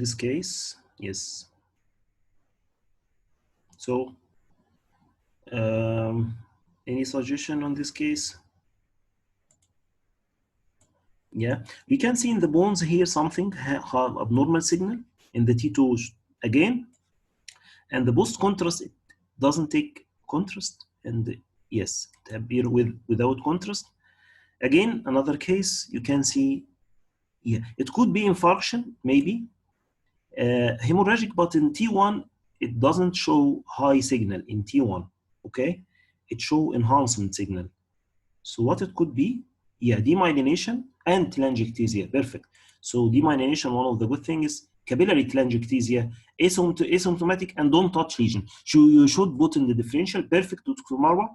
this case. Yes. So, any suggestion on this case? Yeah, we can see in the bones here something have abnormal signal in the T2 again, and the post contrast it doesn't take contrast, and yes, it appear without contrast. Again, another case you can see. Yeah, it could be infarction, maybe hemorrhagic, but in T1 it doesn't show high signal in T1. Okay, it show enhancement signal. So what it could be? Yeah, demyelination and telangiectasia. Perfect. So demyelination, one of the good things is capillary telangiectasia, asymptomatic and don't touch lesion. So you should put in the differential. Perfect, Dr. Marwa.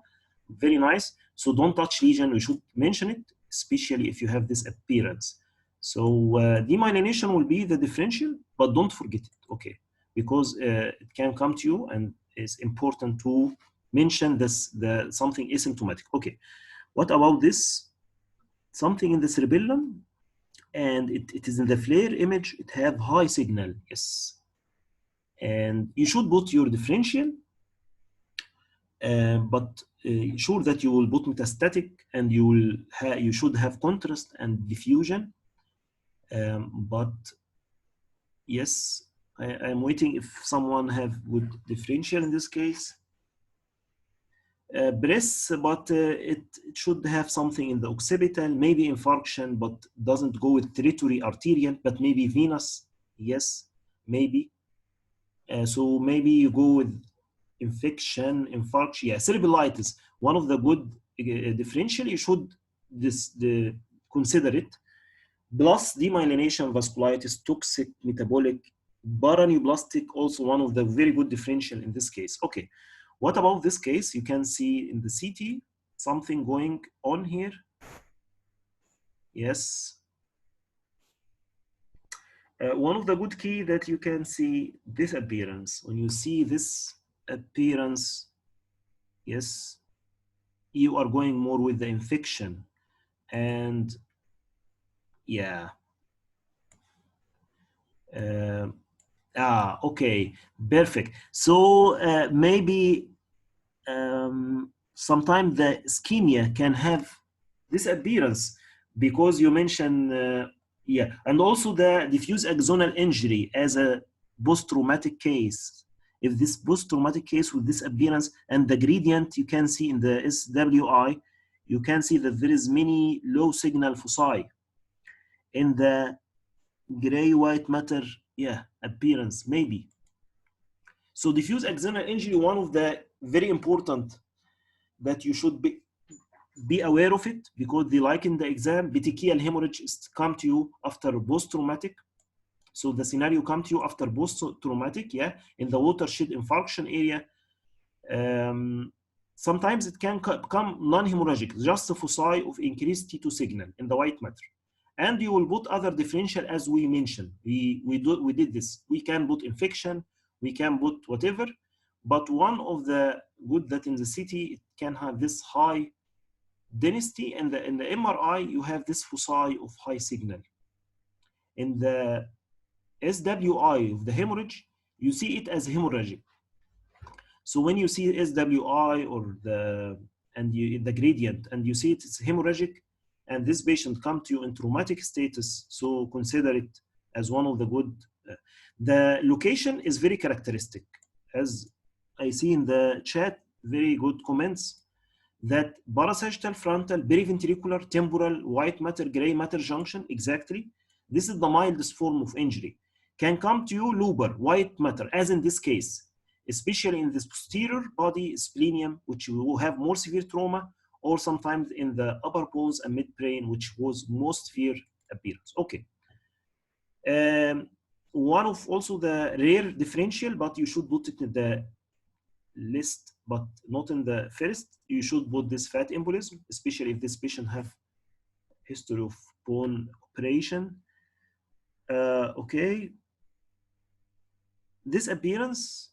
Very nice. So don't touch lesion. We should mention it, especially if you have this appearance. So demyelination will be the differential, but don't forget it. Okay, because it can come to you, and it's important to mention this something asymptomatic. Okay. What about this? Something in the cerebellum, and it is in the flare image. It have high signal, yes. And you should put your differential, but sure that you will put metastatic, and you should have contrast and diffusion. But yes, I'm waiting if someone have good differential in this case. Breath, but it should have something in the occipital, maybe infarction, but doesn't go with territory arterial, but maybe venous. Yes, maybe. So maybe you go with infection, infarction. Yeah, cerebrolitis, one of the good differential. You should consider it. Plus demyelination, vasculitis, toxic, metabolic, paraneoplastic, also one of the very good differential in this case. Okay. What about this case? You can see in the CT something going on here. Yes. One of the good key that you can see this appearance. When you see this appearance, yes, you are going more with the infection. And yeah. Okay, perfect. So maybe sometimes the ischemia can have this appearance, because you mentioned, yeah, and also the diffuse axonal injury as a post-traumatic case. If this post-traumatic case with this appearance and the gradient you can see in the SWI, you can see that there is many low signal foci in the gray-white matter, yeah, appearance, maybe. So diffuse axonal injury, one of the very important that you should be aware of it, because they like in the exam, petechial hemorrhage come to you after post-traumatic. So the scenario come to you after post-traumatic, yeah, in the watershed infarction area. Sometimes it can come non-hemorrhagic, just the foci of increased T2 signal in the white matter. And you will put other differential as we mentioned. We did this. We can put infection, we can put whatever, but one of the good that in the CT it can have this high density, and in the MRI you have this foci of high signal. In the SWI of the hemorrhage, you see it as hemorrhagic. So when you see SWI or the gradient and you see it's hemorrhagic, and this patient come to you in traumatic status, so consider it as one of the good. The location is very characteristic, as I see in the chat, very good comments, that parasagittal, frontal, periventricular, temporal, white matter, gray matter junction, exactly. This is the mildest form of injury. Can come to you lobar, white matter, as in this case, especially in this posterior body splenium, which will have more severe trauma, or sometimes in the upper bones and midbrain, which was most severe appearance. Okay. One of also the rare differential, but you should put it in the list, but not in the first. You should put this fat embolism, especially if this patient have history of bone operation. Okay. This appearance,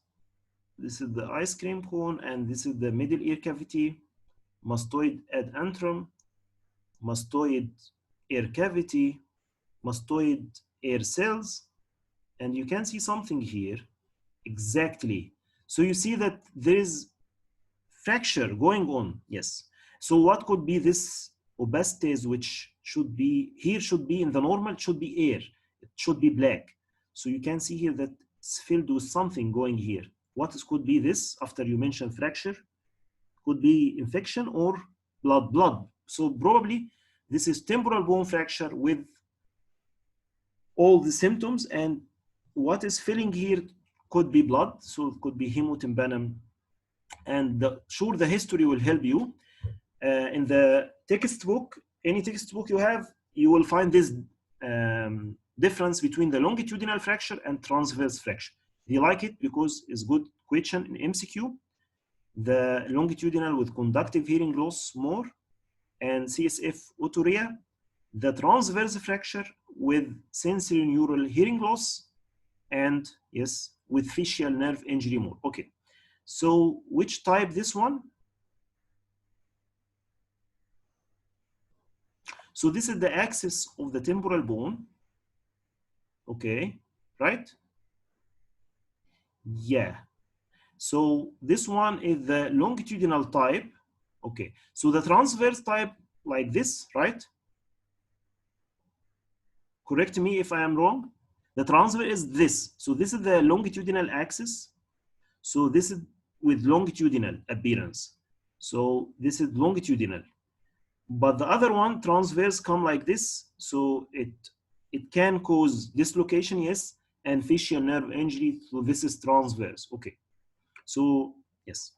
this is the ice cream cone, and this is the middle ear cavity, mastoid ad antrum, mastoid air cavity, mastoid air cells, and you can see something here. Exactly. So you see that there is fracture going on. Yes. So what could be this opacities, which should be here, should be in the normal, should be air. It should be black. So you can see here that it's filled with something going here. What could be this after you mentioned fracture? Could be infection or blood. So probably this is temporal bone fracture with all the symptoms, and what is filling here could be blood, so it could be hemotympanum. And sure, the history will help you. In the textbook, any textbook you have, you will find this difference between the longitudinal fracture and transverse fracture. They like it because it's good question in MCQ. The longitudinal with conductive hearing loss more and CSF otorrhea, the transverse fracture with sensory neural hearing loss, and yes, with facial nerve injury more. Okay, so which type this one? So this is the axis of the temporal bone. Okay, right? Yeah. So this one is the longitudinal type. Okay, so the transverse type like this, right? Correct me if I am wrong. The transverse is this. So this is the longitudinal axis. So this is with longitudinal appearance. So this is longitudinal. But the other one, transverse, come like this. So it can cause dislocation, yes, and facial nerve injury. So this is transverse. Okay. So yes.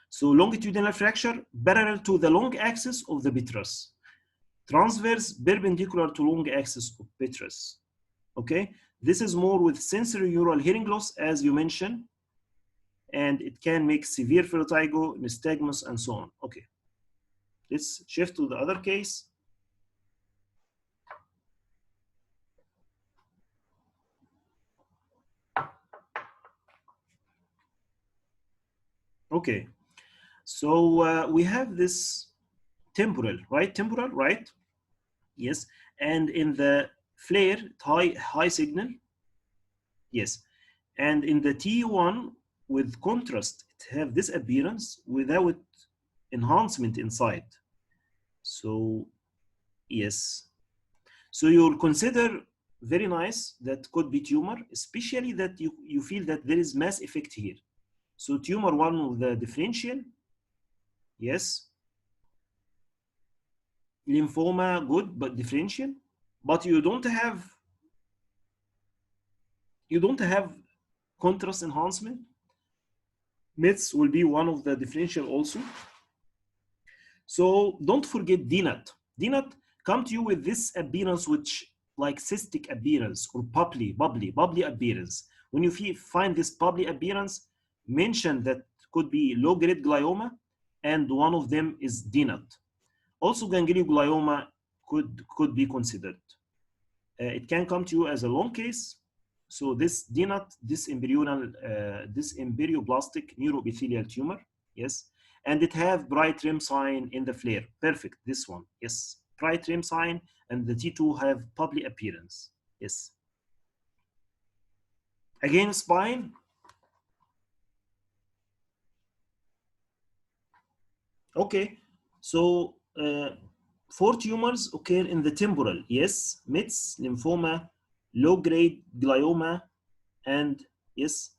So longitudinal fracture parallel to the long axis of the petrous. Transverse perpendicular to long axis of petrous. Okay. This is more with sensory neural hearing loss, as you mentioned, and it can make severe vertigo, nystagmus, and so on. Okay. Let's shift to the other case. Okay, so we have this temporal, right? Temporal, right? Yes, and in the flare, high signal, yes, and in the T1 with contrast, it have this appearance without enhancement inside. So yes, so you'll consider very nice that could be tumor, especially that you feel that there is mass effect here. So tumor one of the differential, yes. Lymphoma, good, but differential. But you don't have contrast enhancement. MITS will be one of the differential also. So don't forget DNAT. DNAT come to you with this appearance, which like cystic appearance or bubbly appearance. When you find this bubbly appearance, mention that could be low-grade glioma, and one of them is DNAT. Also, ganglioglioma could be considered. It can come to you as a long case. So this DNAT, this embryoblastic neuroepithelial tumor, yes, and it have bright REM sign in the flare. Perfect, this one, yes, bright REM sign, and the T2 have bubbly appearance, yes. Again, spine. Okay, so 4 tumors occur in the temporal, yes, MITS, lymphoma, low-grade glioma, and yes,